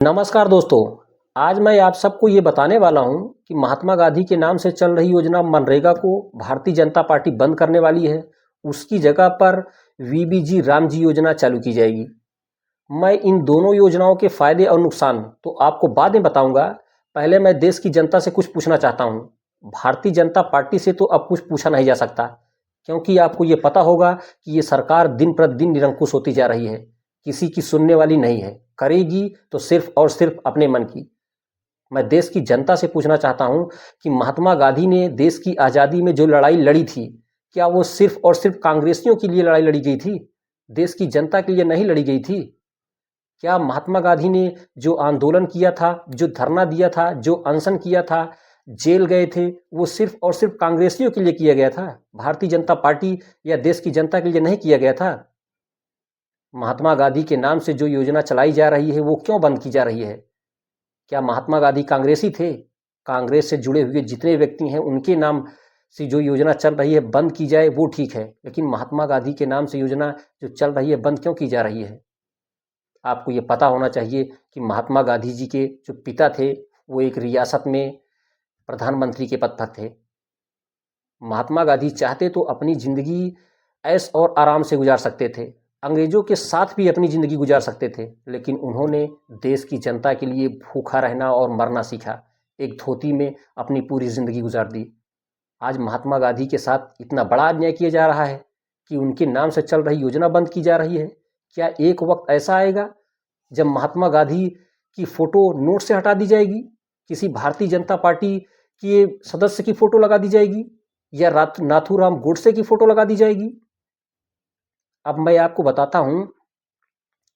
नमस्कार दोस्तों, आज मैं आप सबको ये बताने वाला हूँ कि महात्मा गांधी के नाम से चल रही योजना मनरेगा को भारतीय जनता पार्टी बंद करने वाली है। उसकी जगह पर वीबीजी रामजी योजना चालू की जाएगी। मैं इन दोनों योजनाओं के फायदे और नुकसान तो आपको बाद में बताऊंगा। पहले मैं देश की जनता से कुछ पूछना चाहता हूँ। भारतीय जनता पार्टी से तो अब कुछ पूछा नहीं जा सकता, क्योंकि आपको ये पता होगा कि ये सरकार दिन प्रतिदिन निरंकुश होती जा रही है, किसी की सुनने वाली नहीं है, करेगी तो सिर्फ और सिर्फ अपने मन की। मैं देश की जनता से पूछना चाहता हूं कि महात्मा गांधी ने देश की आज़ादी में जो लड़ाई लड़ी थी, क्या वो सिर्फ और सिर्फ कांग्रेसियों के लिए लड़ाई लड़ी गई थी? देश की जनता के लिए नहीं लड़ी गई थी? क्या महात्मा गांधी ने जो आंदोलन किया था, जो धरना दिया था, जो अनशन किया था, जेल गए थे, वो सिर्फ और सिर्फ कांग्रेसियों के लिए किया गया था? भारतीय जनता पार्टी या देश की जनता के लिए नहीं किया गया था? महात्मा गांधी के नाम से जो योजना चलाई जा रही है वो क्यों बंद की जा रही है? क्या महात्मा गांधी कांग्रेसी थे? कांग्रेस से जुड़े हुए जितने व्यक्ति हैं उनके नाम से जो योजना चल रही है बंद की जाए वो ठीक है, लेकिन महात्मा गांधी के नाम से योजना जो चल रही है बंद क्यों की जा रही है? आपको ये पता होना चाहिए कि महात्मा गांधी जी के जो पिता थे वो एक रियासत में प्रधानमंत्री के पद पर थे। महात्मा गांधी चाहते तो अपनी ज़िंदगी ऐश और आराम से गुजार सकते थे, अंग्रेज़ों के साथ भी अपनी ज़िंदगी गुजार सकते थे, लेकिन उन्होंने देश की जनता के लिए भूखा रहना और मरना सीखा। एक धोती में अपनी पूरी ज़िंदगी गुजार दी। आज महात्मा गांधी के साथ इतना बड़ा अन्याय किया जा रहा है कि उनके नाम से चल रही योजना बंद की जा रही है। क्या एक वक्त ऐसा आएगा जब महात्मा गांधी की फ़ोटो नोट से हटा दी जाएगी, किसी भारतीय जनता पार्टी के सदस्य की फ़ोटो लगा दी जाएगी, या नाथूराम गोडसे की फ़ोटो लगा दी जाएगी? अब मैं आपको बताता हूँ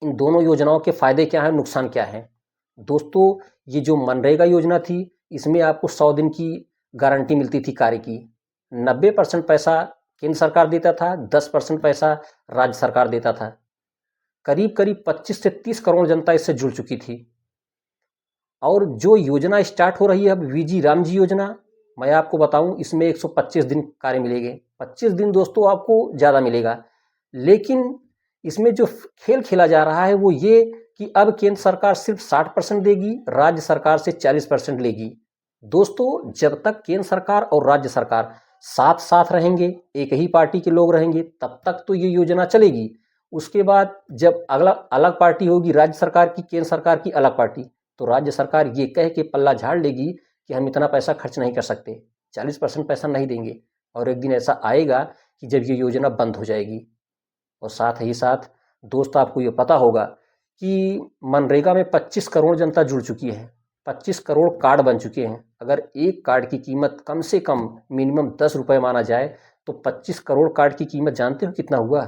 इन दोनों योजनाओं के फ़ायदे क्या हैं, नुकसान क्या हैं। दोस्तों, ये जो मनरेगा योजना थी, इसमें आपको 100 दिन की गारंटी मिलती थी कार्य की। 90% पैसा केंद्र सरकार देता था, 10% पैसा राज्य सरकार देता था। करीब करीब 25 से 30 करोड़ जनता इससे जुड़ चुकी थी। और जो योजना स्टार्ट हो रही है अब वीजी रामजी योजना, मैं आपको बताऊं इसमें 125 दिन कार्य मिलेंगे। 25 दिन दोस्तों आपको ज़्यादा मिलेगा, लेकिन इसमें जो खेल खेला जा रहा है वो ये कि अब केंद्र सरकार सिर्फ 60% देगी, राज्य सरकार से 40% लेगी। दोस्तों, जब तक केंद्र सरकार और राज्य सरकार साथ साथ रहेंगे, एक ही पार्टी के लोग रहेंगे, तब तक तो ये योजना चलेगी। उसके बाद जब अगला अलग पार्टी होगी, राज्य सरकार की, केंद्र सरकार की अलग पार्टी, तो राज्य सरकार ये कह के पल्ला झाड़ लेगी कि हम इतना पैसा खर्च नहीं कर सकते, 40% पैसा नहीं देंगे। और एक दिन ऐसा आएगा कि जब ये योजना बंद हो जाएगी। और साथ ही साथ दोस्त, आपको ये पता होगा कि मनरेगा में 25 करोड़ जनता जुड़ चुकी है, 25 करोड़ कार्ड बन चुके हैं। अगर एक कार्ड की कीमत कम से कम मिनिमम 10 रुपये माना जाए तो 25 करोड़ कार्ड की कीमत जानते हो कितना हुआ?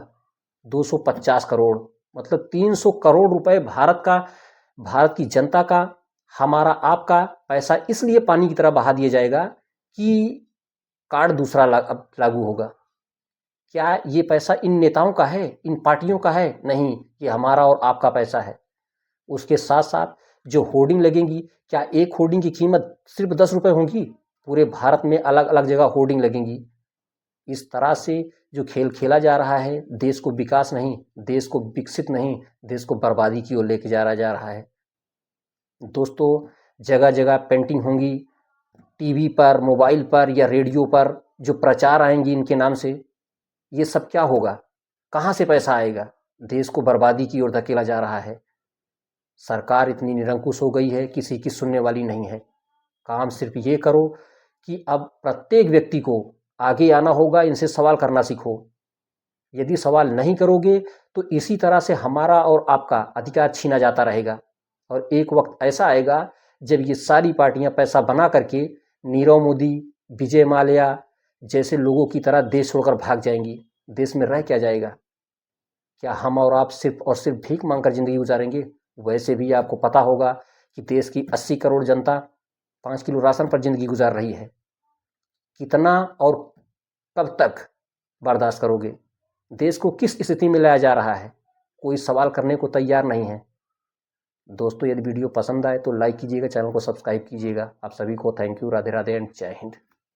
250 करोड़, मतलब 300 करोड़ रुपए भारत की जनता का, हमारा आपका पैसा इसलिए पानी की तरह बहा दिया जाएगा कि कार्ड दूसरा अब लागू होगा। क्या ये पैसा इन नेताओं का है, इन पार्टियों का है? नहीं, ये हमारा और आपका पैसा है। उसके साथ साथ जो होर्डिंग लगेंगी, क्या एक होर्डिंग की कीमत सिर्फ 10 रुपये होगी? पूरे भारत में अलग अलग जगह होर्डिंग लगेंगी। इस तरह से जो खेल खेला जा रहा है, देश को विकास नहीं, देश को विकसित नहीं, देश को बर्बादी की ओर लेके जा रहा है। दोस्तों, जगह जगह पेंटिंग होंगी, टीवी पर, मोबाइल पर या रेडियो पर जो प्रचार आएंगी इनके नाम से, ये सब क्या होगा? कहाँ से पैसा आएगा? देश को बर्बादी की ओर धकेला जा रहा है। सरकार इतनी निरंकुश हो गई है, किसी की सुनने वाली नहीं है। काम सिर्फ ये करो कि अब प्रत्येक व्यक्ति को आगे आना होगा, इनसे सवाल करना सीखो। यदि सवाल नहीं करोगे तो इसी तरह से हमारा और आपका अधिकार छीना जाता रहेगा। और एक वक्त ऐसा आएगा जब ये सारी पार्टियां पैसा बना करके नीरव मोदी, विजय माल्या जैसे लोगों की तरह देश छोड़कर भाग जाएंगी। देश में रह क्या जाएगा? क्या हम और आप सिर्फ और सिर्फ भीख मांगकर ज़िंदगी गुजारेंगे? वैसे भी आपको पता होगा कि देश की 80 करोड़ जनता 5 किलो राशन पर ज़िंदगी गुजार रही है। कितना और कब तक बर्दाश्त करोगे? देश को किस स्थिति में लाया जा रहा है, कोई सवाल करने को तैयार नहीं है। दोस्तों, यदि वीडियो पसंद आए तो लाइक कीजिएगा, चैनल को सब्सक्राइब कीजिएगा। आप सभी को thank you, Radhe Radhe and जय हिंद।